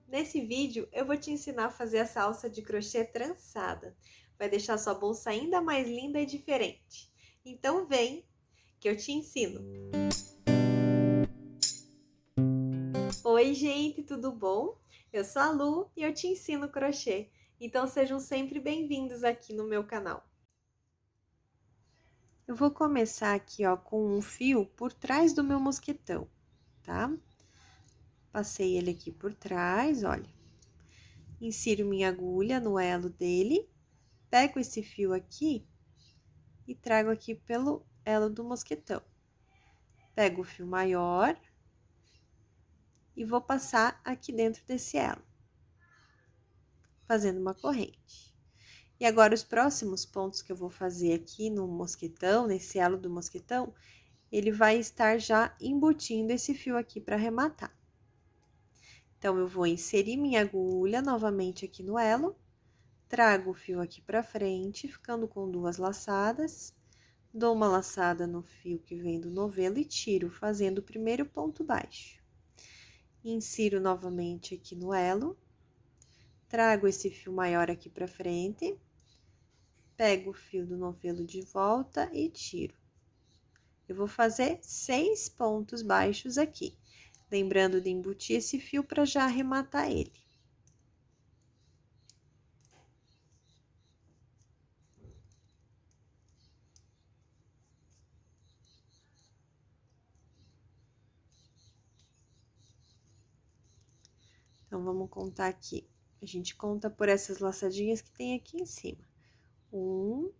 Nesse vídeo, eu vou te ensinar a fazer essa alça de crochê trançada. Vai deixar sua bolsa ainda mais linda e diferente. Então vem, que eu te ensino. Oi, gente, tudo bom? Eu sou a Lu e eu te ensino crochê. Então sejam sempre bem-vindos aqui no meu canal. Eu vou começar aqui, ó, com um fio por trás do meu mosquetão, tá? Passei ele aqui por trás, olha. Insiro minha agulha no elo dele, pego esse fio aqui e trago aqui pelo elo do mosquetão. Pego o fio maior e vou passar aqui dentro desse elo, fazendo uma corrente. E agora, os próximos pontos que eu vou fazer aqui no mosquetão, nesse elo do mosquetão, ele vai estar já embutindo esse fio aqui para arrematar. Então, eu vou inserir minha agulha novamente aqui no elo, trago o fio aqui para frente, ficando com duas laçadas, dou uma laçada no fio que vem do novelo e tiro, fazendo o primeiro ponto baixo. Insiro novamente aqui no elo, trago esse fio maior aqui para frente, pego o fio do novelo de volta e tiro. Eu vou fazer 6 pontos baixos aqui, lembrando de embutir esse fio para já arrematar ele. Então, vamos contar aqui. A gente conta por essas laçadinhas que tem aqui em cima. 1,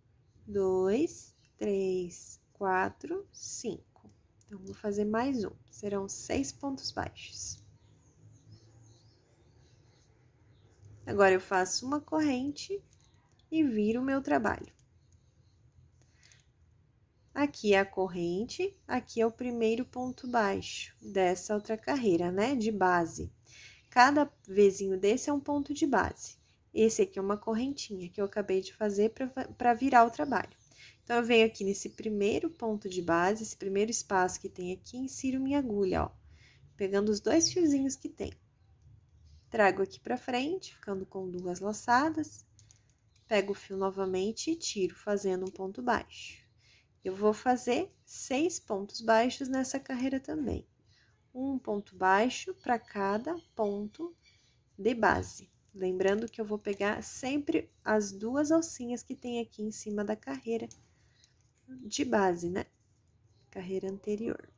2, 3, 4, 5. Então, vou fazer mais um. Serão 6 pontos baixos. Agora, eu faço uma corrente e viro o meu trabalho. Aqui é a corrente, aqui é o primeiro ponto baixo dessa outra carreira, né? De base. Cada vezinho desse é um ponto de base. Esse aqui é uma correntinha que eu acabei de fazer para virar o trabalho. Então, eu venho aqui nesse primeiro ponto de base, esse primeiro espaço que tem aqui, insiro minha agulha, ó. Pegando os dois fiozinhos que tem. Trago aqui pra frente, ficando com duas laçadas. Pego o fio novamente e tiro, fazendo um ponto baixo. Eu vou fazer 6 pontos baixos nessa carreira também. Um ponto baixo para cada ponto de base. Lembrando que eu vou pegar sempre as duas alcinhas que tem aqui em cima da carreira de base, né? Carreira anterior.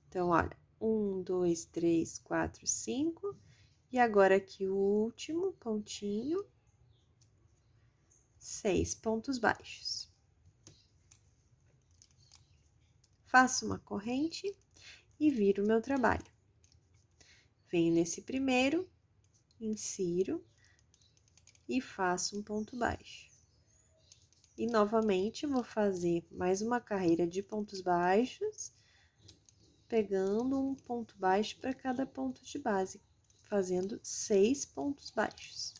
Então, olha, 1, 2, 3, 4, 5. E agora aqui o último pontinho, 6 pontos baixos. Faço uma corrente e viro o meu trabalho. Venho nesse primeiro, insiro e faço um ponto baixo. E novamente vou fazer mais uma carreira de pontos baixos, pegando um ponto baixo para cada ponto de base, fazendo 6 pontos baixos.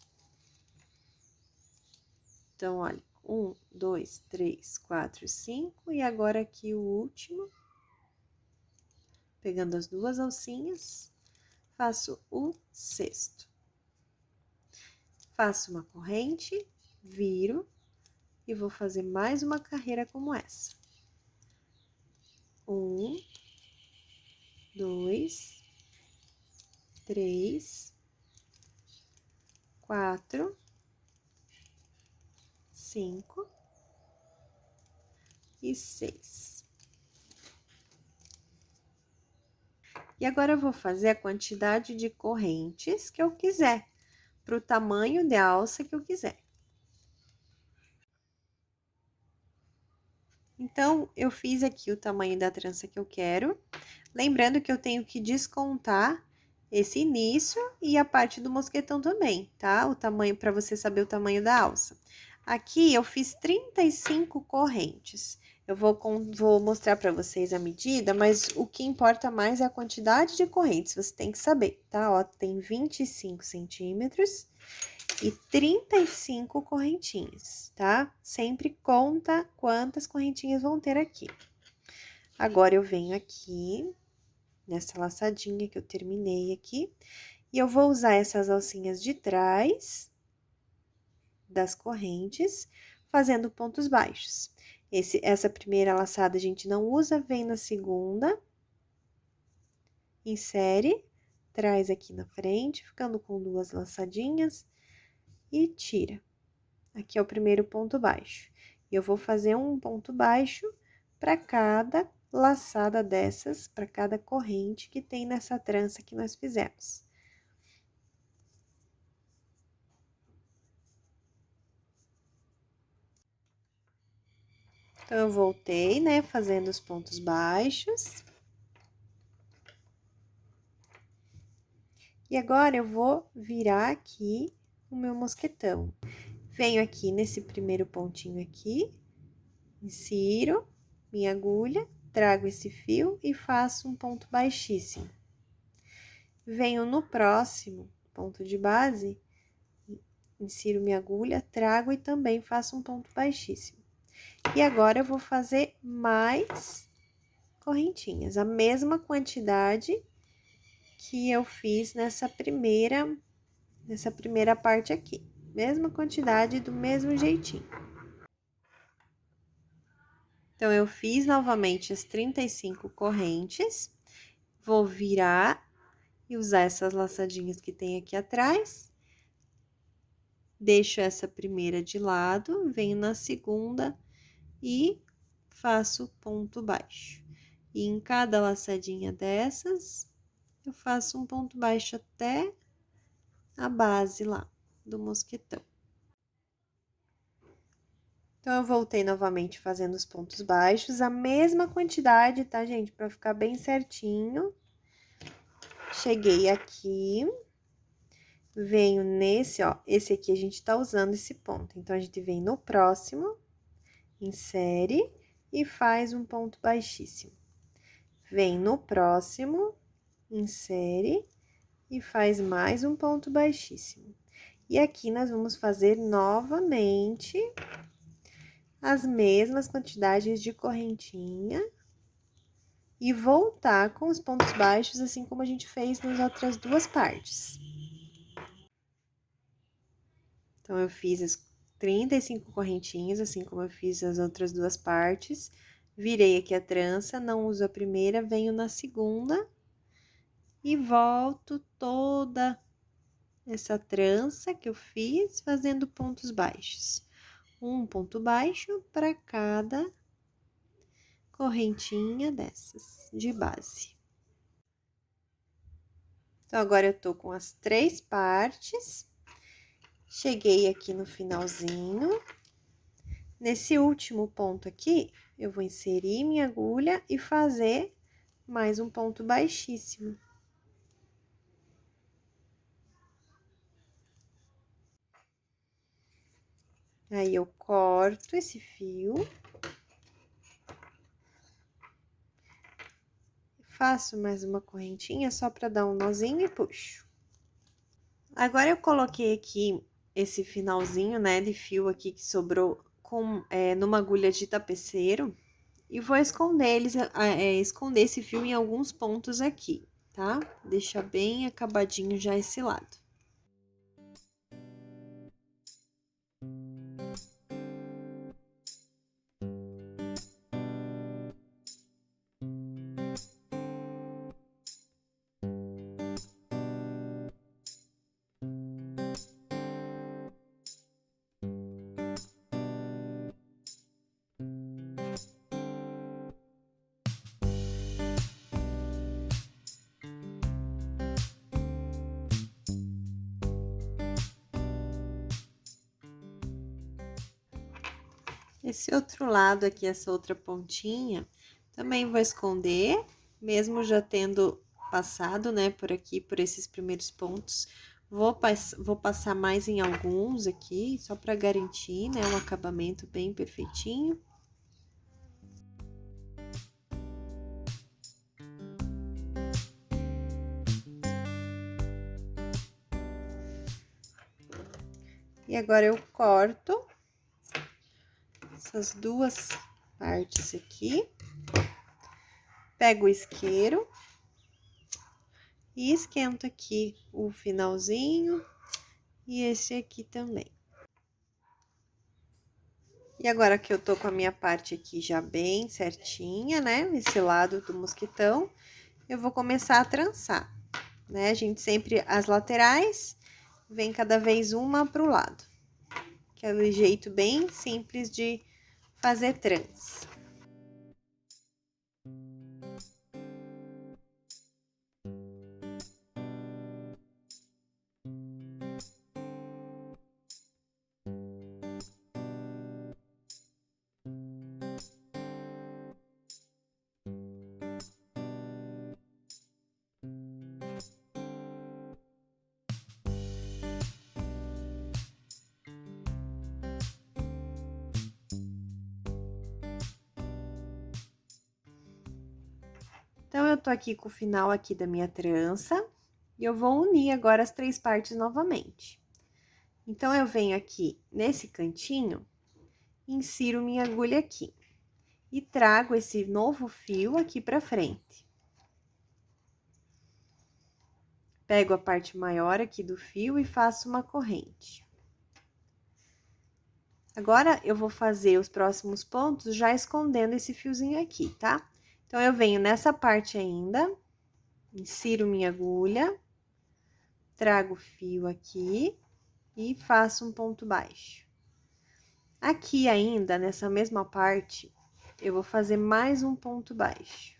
Então, olha, 1, 2, 3, 4, 5, e agora aqui o último, pegando as duas alcinhas, faço o sexto. Faço uma corrente, viro e vou fazer mais uma carreira como essa. 1, 2, 3, 4, 5 e 6. E agora, eu vou fazer a quantidade de correntes que eu quiser, para o tamanho de alça que eu quiser. Então, eu fiz aqui o tamanho da trança que eu quero, lembrando que eu tenho que descontar esse início e a parte do mosquetão também, tá? O tamanho, para você saber o tamanho da alça. Aqui, eu fiz 35 correntes. Eu vou mostrar para vocês a medida, mas o que importa mais é a quantidade de correntes, você tem que saber, tá? Ó, tem 25 centímetros e 35 correntinhas, tá? Sempre conta quantas correntinhas vão ter aqui. Agora, eu venho aqui nessa laçadinha que eu terminei aqui. E eu vou usar essas alcinhas de trás das correntes, fazendo pontos baixos. Essa primeira laçada a gente não usa, vem na segunda, insere, traz aqui na frente, ficando com 2 laçadinhas e tira. Aqui é o primeiro ponto baixo. E eu vou fazer um ponto baixo para cada laçada dessas, para cada corrente que tem nessa trança que nós fizemos. Então, eu voltei, né, fazendo os pontos baixos. E agora, eu vou virar aqui o meu mosquetão. Venho aqui nesse primeiro pontinho aqui, insiro minha agulha, trago esse fio e faço um ponto baixíssimo. Venho no próximo ponto de base, insiro minha agulha, trago e também faço um ponto baixíssimo. E agora, eu vou fazer mais correntinhas, a mesma quantidade que eu fiz nessa primeira parte aqui. Mesma quantidade, do mesmo jeitinho. Então, eu fiz novamente as 35 correntes, vou virar e usar essas laçadinhas que tem aqui atrás. Deixo essa primeira de lado, venho na segunda e faço ponto baixo. E em cada laçadinha dessas, eu faço um ponto baixo até a base lá do mosquetão. Então, eu voltei novamente fazendo os pontos baixos, a mesma quantidade, tá, gente? Pra ficar bem certinho. Cheguei aqui, venho nesse, ó, esse aqui a gente tá usando esse ponto. Então, a gente vem no próximo, insere e faz um ponto baixíssimo. Vem no próximo, insere e faz mais um ponto baixíssimo. E aqui, nós vamos fazer novamente as mesmas quantidades de correntinha e voltar com os pontos baixos, assim como a gente fez nas outras 2 partes. Então, eu fiz as 35 correntinhas, assim como eu fiz as outras 2 partes, virei aqui a trança, não uso a primeira, venho na segunda e volto toda essa trança que eu fiz, fazendo pontos baixos. Um ponto baixo para cada correntinha dessas de base. Então, agora eu tô com as 3 partes, cheguei aqui no finalzinho. Nesse último ponto aqui, eu vou inserir minha agulha e fazer mais um ponto baixíssimo. Aí, eu corto esse fio. Faço mais uma correntinha só para dar um nozinho e puxo. Agora, eu coloquei aqui esse finalzinho, né, de fio aqui que sobrou numa agulha de tapeceiro. E vou esconder esconder esse fio em alguns pontos aqui, tá? Deixar bem acabadinho já esse lado. Esse outro lado aqui, essa outra pontinha, também vou esconder, mesmo já tendo passado, né, por aqui, por esses primeiros pontos. Vou passar mais em alguns aqui, só para garantir, né, um acabamento bem perfeitinho. E agora, eu corto essas 2 partes aqui, pego o isqueiro E esquento aqui o finalzinho e esse aqui também. E agora que eu tô com a minha parte aqui já bem certinha, né? Esse lado do mosquitão, eu vou começar a trançar, né? A gente sempre, as laterais, vem cada vez uma pro lado. Aquele jeito bem simples de fazer trança. Então, eu tô aqui com o final aqui da minha trança, e eu vou unir agora as 3 partes novamente. Então, eu venho aqui nesse cantinho, insiro minha agulha aqui, e trago esse novo fio aqui pra frente. Pego a parte maior aqui do fio e faço uma corrente. Agora, eu vou fazer os próximos pontos já escondendo esse fiozinho aqui, tá? Então, eu venho nessa parte ainda, insiro minha agulha, trago o fio aqui e faço um ponto baixo. Aqui ainda, nessa mesma parte, eu vou fazer mais um ponto baixo.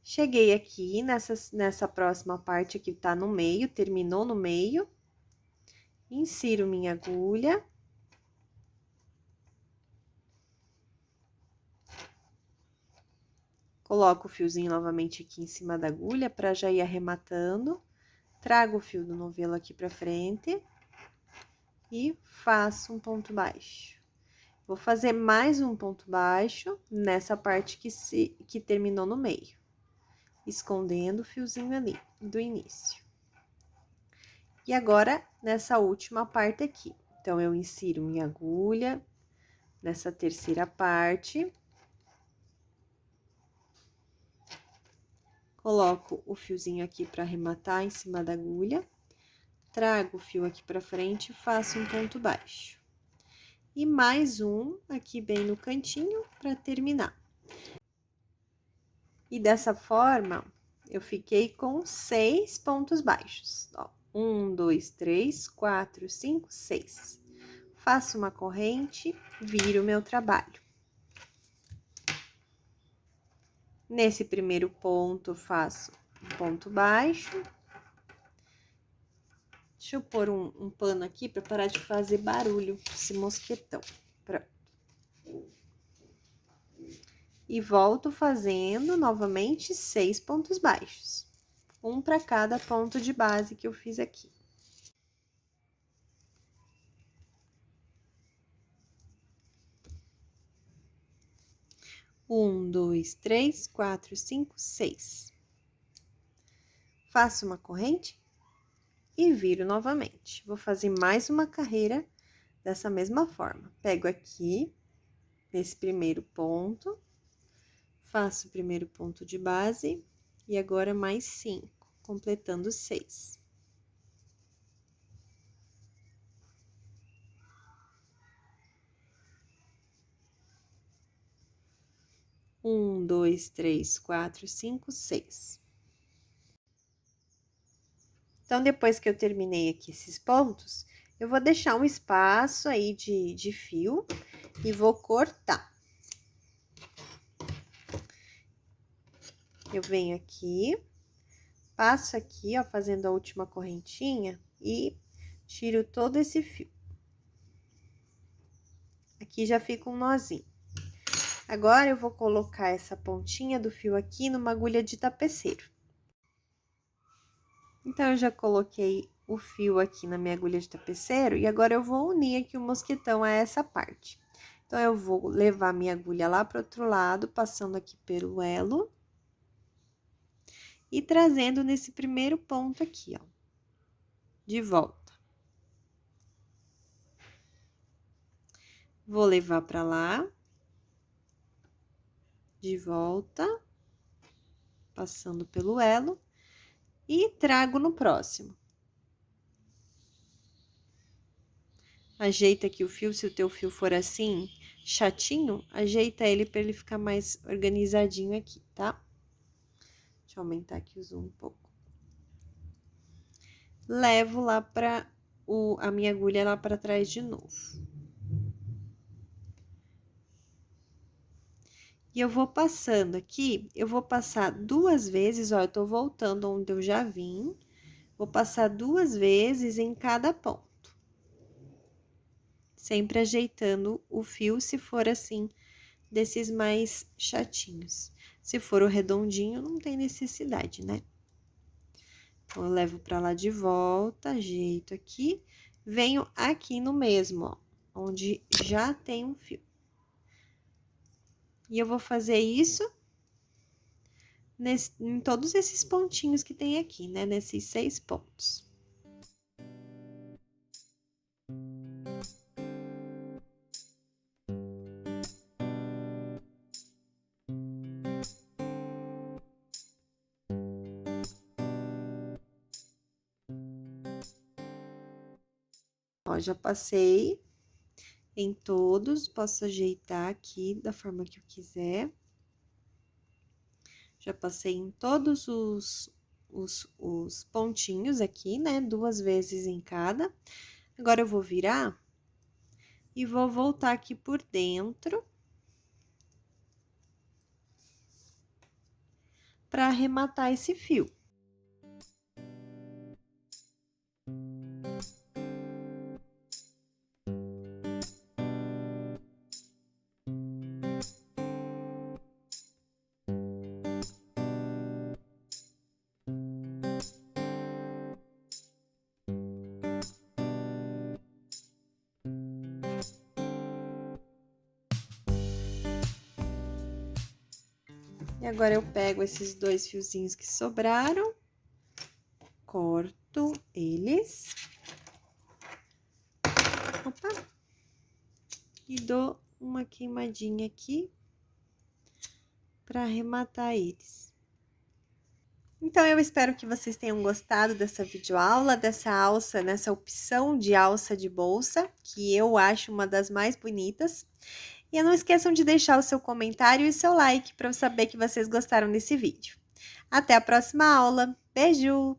Cheguei aqui nessa próxima parte aqui, tá no meio, terminou no meio. Insiro minha agulha. Coloco o fiozinho novamente aqui em cima da agulha para já ir arrematando. Trago o fio do novelo aqui pra frente. E faço um ponto baixo. Vou fazer mais um ponto baixo nessa parte que terminou no meio. Escondendo o fiozinho ali, do início. E agora, nessa última parte aqui. Então, eu insiro minha agulha nessa terceira parte. Coloco o fiozinho aqui para arrematar em cima da agulha. Trago o fio aqui pra frente e faço um ponto baixo. E mais um aqui bem no cantinho para terminar. E dessa forma, eu fiquei com 6 pontos baixos, ó. 1, 2, 3, 4, 5, 6. Faço uma corrente, viro o meu trabalho. Nesse primeiro ponto, faço um ponto baixo. Deixa eu pôr um pano aqui para parar de fazer barulho, esse mosquetão. Pronto. E volto fazendo novamente 6 pontos baixos. Um para cada ponto de base que eu fiz aqui. Um, dois, três, quatro, cinco, 6. Faço uma corrente e viro novamente. Vou fazer mais uma carreira dessa mesma forma. Pego aqui, nesse primeiro ponto, faço o primeiro ponto de base e agora mais 5, completando 6. Um, dois, três, quatro, cinco, 6. Então, depois que eu terminei aqui esses pontos, eu vou deixar um espaço aí de fio e vou cortar. Eu venho aqui, passo aqui, ó, fazendo a última correntinha e tiro todo esse fio. Aqui já fica um nozinho. Agora, eu vou colocar essa pontinha do fio aqui numa agulha de tapeceiro. Então, eu já coloquei o fio aqui na minha agulha de tapeceiro e agora eu vou unir aqui o mosquitão a essa parte. Então, eu vou levar minha agulha lá pro outro lado, passando aqui pelo elo. E trazendo nesse primeiro ponto aqui, ó, de volta. Vou levar pra lá. De volta. Passando pelo elo. e trago no próximo. Ajeita aqui o fio, se o teu fio for assim, chatinho, ajeita ele para ele ficar mais organizadinho aqui, tá? Deixa eu aumentar aqui o zoom um pouco. Levo lá para a minha agulha lá para trás de novo. E eu vou passando aqui, eu vou passar 2 vezes, ó, eu tô voltando onde eu já vim, vou passar 2 vezes em cada ponto. Sempre ajeitando o fio, se for assim, desses mais chatinhos. Se for o redondinho, não tem necessidade, né? Então, eu levo pra lá de volta, ajeito aqui, venho aqui no mesmo, ó, onde já tem um fio. E eu vou fazer isso em todos esses pontinhos que tem aqui, né? Nesses 6 pontos. Ó, já passei em todos, posso ajeitar aqui da forma que eu quiser. Já passei em todos os pontinhos aqui, né? 2 vezes em cada. Agora, eu vou virar e vou voltar aqui por dentro para arrematar esse fio. E agora, eu pego esses 2 fiozinhos que sobraram, corto eles. Opa! E dou uma queimadinha aqui para arrematar eles. Então, eu espero que vocês tenham gostado dessa videoaula, dessa alça, nessa opção de alça de bolsa, que eu acho uma das mais bonitas. E não esqueçam de deixar o seu comentário e seu like para eu saber que vocês gostaram desse vídeo. Até a próxima aula. Beijo!